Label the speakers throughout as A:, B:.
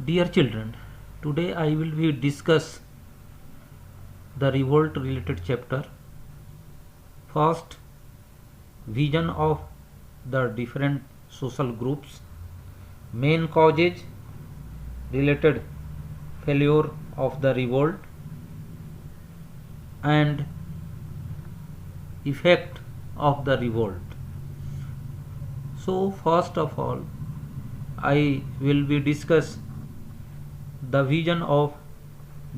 A: Dear children, today I will be discuss the revolt related chapter. First, vision of the different social groups, main causes related failure of the revolt and effect of the revolt. So first of all, I will be discuss the vision of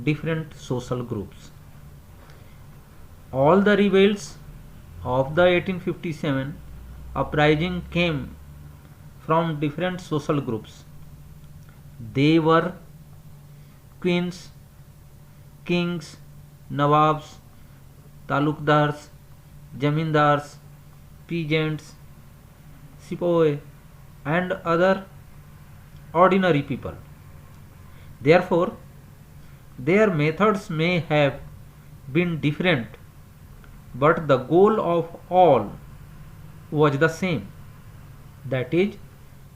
A: different social groups. All the rebels of the 1857 uprising came from different social groups. They were queens, kings, nawabs, talukdars, jamindars, peasants, sepoy, and other ordinary people. Therefore, their methods may have been different, but the goal of all was the same, that is,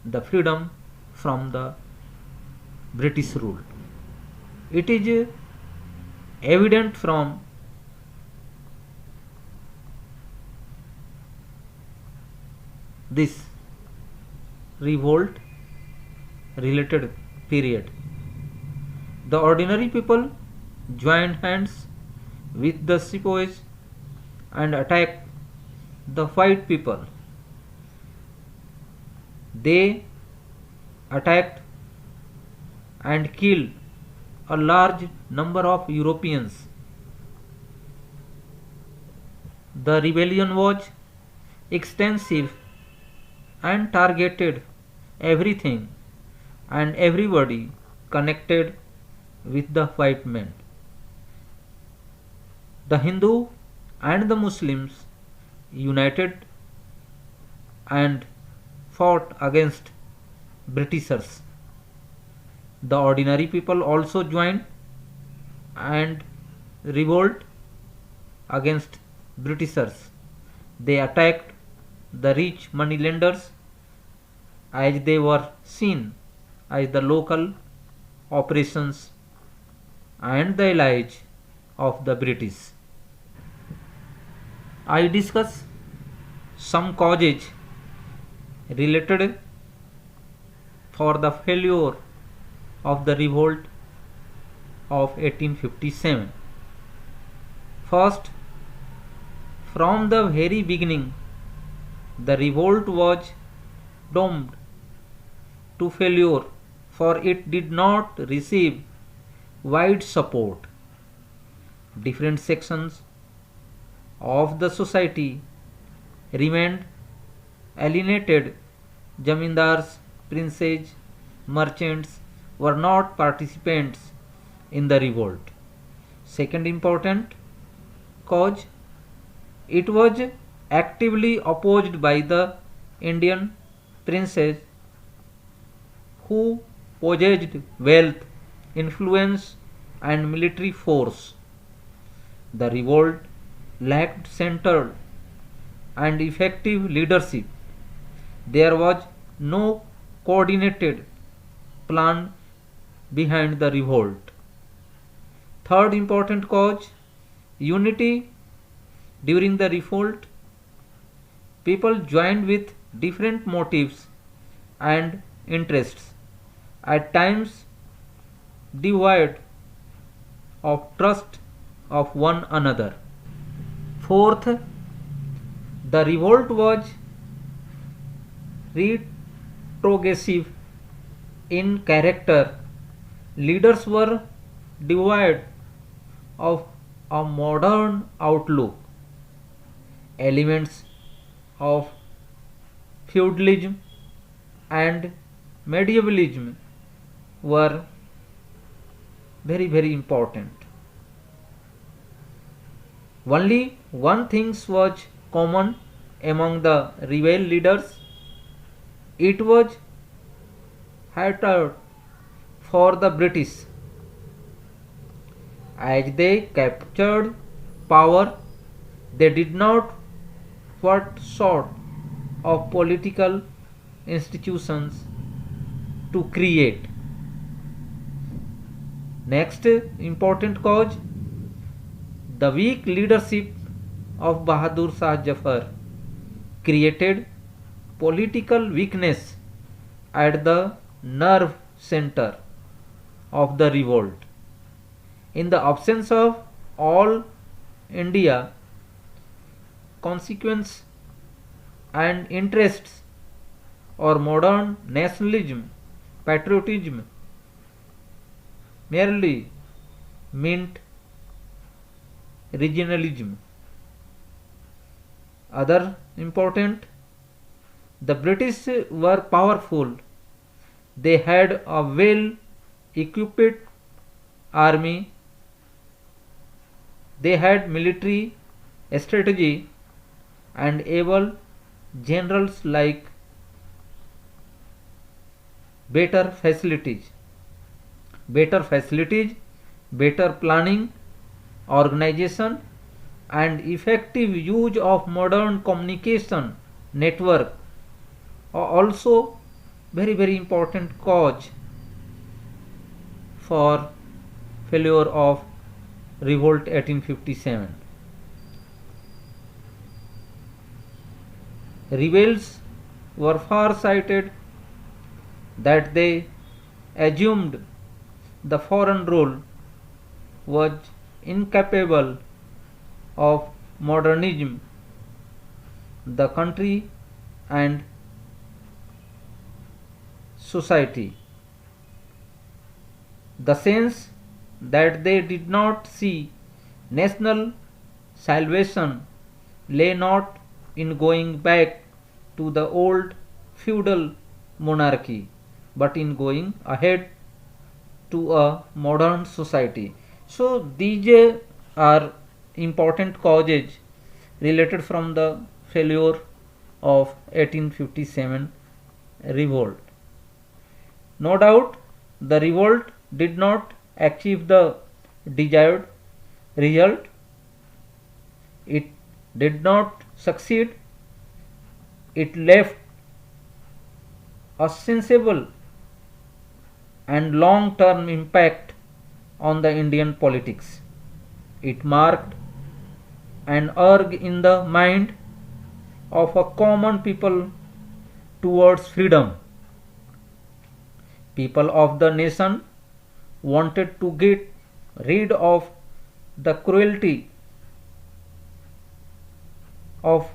A: the freedom from the British rule. It is evident from this revolt related period. The ordinary people joined hands with the sepoys and attacked the white people. They attacked and killed a large number of Europeans. The rebellion was extensive and targeted everything and everybody connected with the white men. The Hindu and the Muslims united and fought against Britishers. The ordinary people also joined and revolt against Britishers. They attacked the rich moneylenders as they were seen as the local operations and the allies of the British. I discuss some causes related for the failure of the revolt of 1857. First, from the very beginning, the revolt was doomed to failure, for it did not receive wide support. Different sections of the society remained alienated. Jamindars, princes, merchants were not participants in the revolt. Second important cause, it was actively opposed by the Indian princes who possessed wealth, influence, and military force. The revolt lacked central and effective leadership. There was no coordinated plan behind the revolt. Third important cause, unity during the revolt. People joined with different motives and interests, at times devoid of trust of one another. Fourth, the revolt was retrogressive in character. Leaders were devoid of a modern outlook. Elements of feudalism and medievalism were very important. Only one thing was common among the rebel leaders. It was hatred for the British. As they captured power, they did not what sort of political institutions to create. Next important cause, the weak leadership of Bahadur Shah Zafar created political weakness at the nerve center of the revolt. In the absence of all India consequence and interests or modern nationalism, patriotism merely meant regionalism. Other important, the British were powerful. They had a well equipped army, they had military strategy and able generals like better facilities, better planning, organization and effective use of modern communication network are also very important cause for failure of revolt 1857. Rebels were far sighted that they assumed the foreign rule was incapable of modernism the country and society. The sense that they did not see national salvation lay not in going back to the old feudal monarchy, but in going ahead to a modern society. So these are important causes related from the failure of 1857 revolt. No doubt the revolt did not achieve the desired result. It did not succeed. It left a sensible and long-term impact on the Indian politics. It marked an urge in the mind of a common people towards freedom. People of the nation wanted to get rid of the cruelty of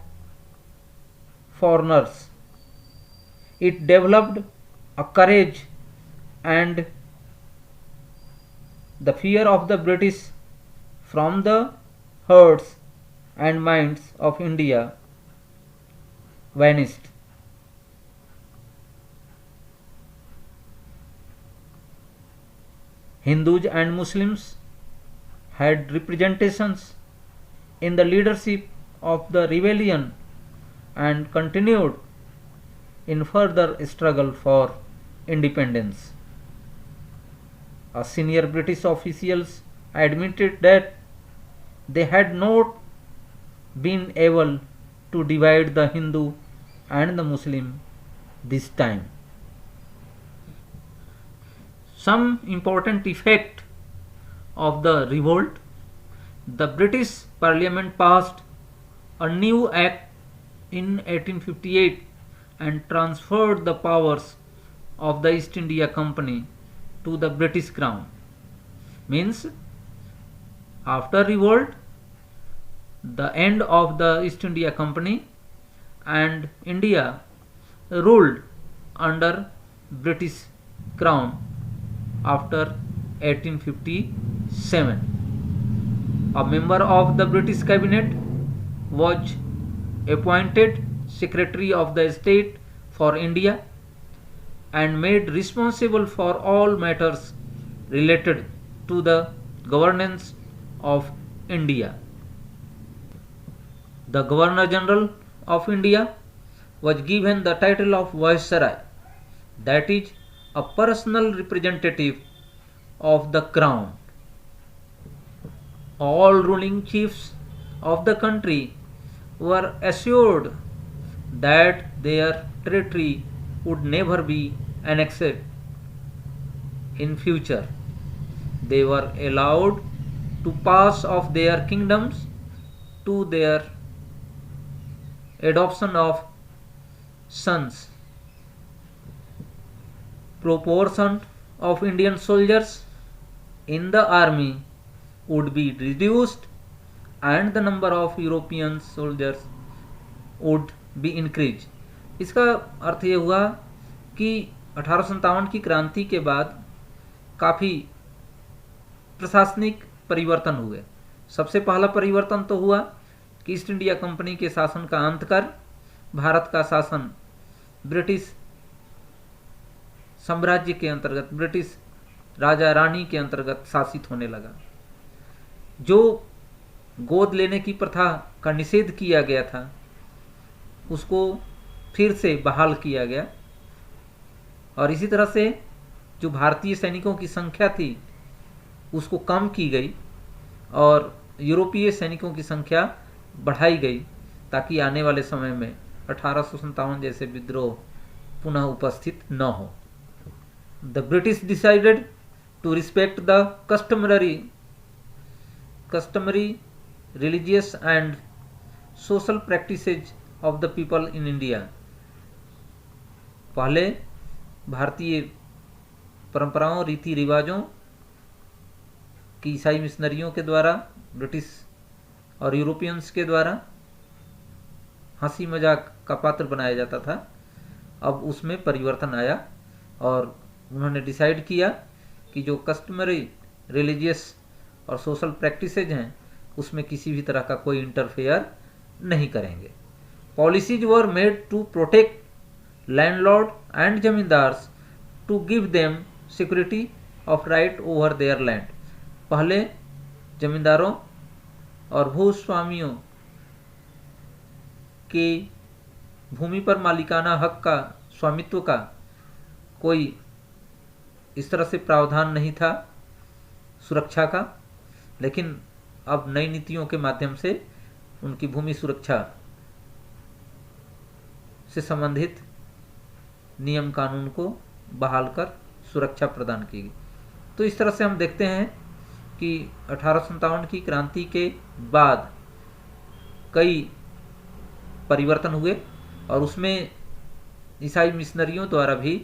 A: foreigners. It developed a courage and the fear of the British from the hearts and minds of India vanished. Hindus and Muslims had representations in the leadership of the rebellion and continued in further struggle for independence. A senior British officials admitted that they had not been able to divide the Hindu and the Muslim this time. Some important effect of the revolt, the British Parliament passed a new act in 1858 and transferred the powers of the East India Company to the British Crown. Means after revolt, the end of the East India Company and India ruled under British Crown after 1857. A member of the British Cabinet was appointed Secretary of the State for India and made responsible for all matters related to the governance of India. The Governor General of India was given the title of Viceroy, that is, a personal representative of the Crown. All ruling chiefs of the country were assured that their territory would never be annexed in future. they were allowed to pass off their kingdoms to their adoption of sons. Proportion of Indian soldiers in the army would be reduced and the number of European soldiers would be increased. इसका अर्थ ये हुआ कि 1857 की क्रांति के बाद काफ़ी प्रशासनिक परिवर्तन हुए। सबसे पहला परिवर्तन तो हुआ कि ईस्ट इंडिया कंपनी के शासन का अंत कर भारत का शासन ब्रिटिश साम्राज्य के अंतर्गत, ब्रिटिश राजा रानी के अंतर्गत शासित होने लगा। जो गोद लेने की प्रथा का निषेध किया गया था उसको फिर से बहाल किया गया और इसी तरह से जो भारतीय सैनिकों की संख्या थी उसको कम की गई और यूरोपीय सैनिकों की संख्या बढ़ाई गई ताकि आने वाले समय में 1857 जैसे विद्रोह पुनः उपस्थित न हो। The British decided to respect द customary religious and social practices of the people in India। पहले भारतीय परंपराओं, रीति रिवाजों की ईसाई मिशनरियों के द्वारा, ब्रिटिश और यूरोपियंस के द्वारा हंसी मजाक का पात्र बनाया जाता था। अब उसमें परिवर्तन आया और उन्होंने डिसाइड किया कि जो कस्टमरी रिलीजियस और सोशल प्रैक्टिसेज हैं उसमें किसी भी तरह का कोई इंटरफेयर नहीं करेंगे। Policies were made to protect landlord and zamindars to give them security of right over their land. पहले जमींदारों और भूस्वामियों के भूमि पर मालिकाना हक का, स्वामित्व का कोई इस तरह से प्रावधान नहीं था सुरक्षा का, लेकिन अब नई नीतियों के माध्यम से उनकी भूमि सुरक्षा से संबंधित नियम कानून को बहाल कर सुरक्षा प्रदान की गई। तो इस तरह से हम देखते हैं कि 1857 की क्रांति के बाद कई परिवर्तन हुए और उसमें ईसाई मिशनरियों द्वारा भी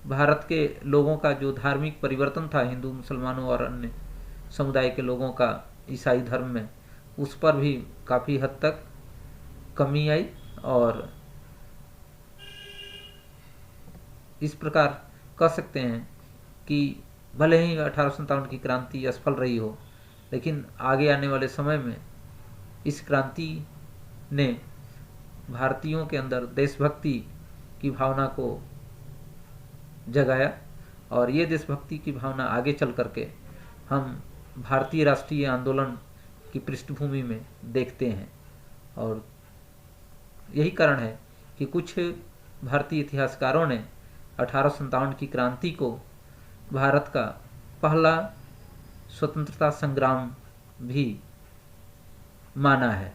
A: भारत के लोगों का जो धार्मिक परिवर्तन था, हिंदू, मुसलमानों और अन्य समुदाय के लोगों का ईसाई धर्म में, उस पर भी काफ़ी हद तक कमी आई और इस प्रकार कह सकते हैं कि भले ही 1857 की क्रांति असफल रही हो, लेकिन आगे आने वाले समय में इस क्रांति ने भारतीयों के अंदर देशभक्ति की भावना को जगाया और ये देशभक्ति की भावना आगे चल करके हम भारतीय राष्ट्रीय आंदोलन की पृष्ठभूमि में देखते हैं। और यही कारण है कि कुछ भारतीय इतिहासकारों ने 1857 की क्रांति को भारत का पहला स्वतंत्रता संग्राम भी माना है।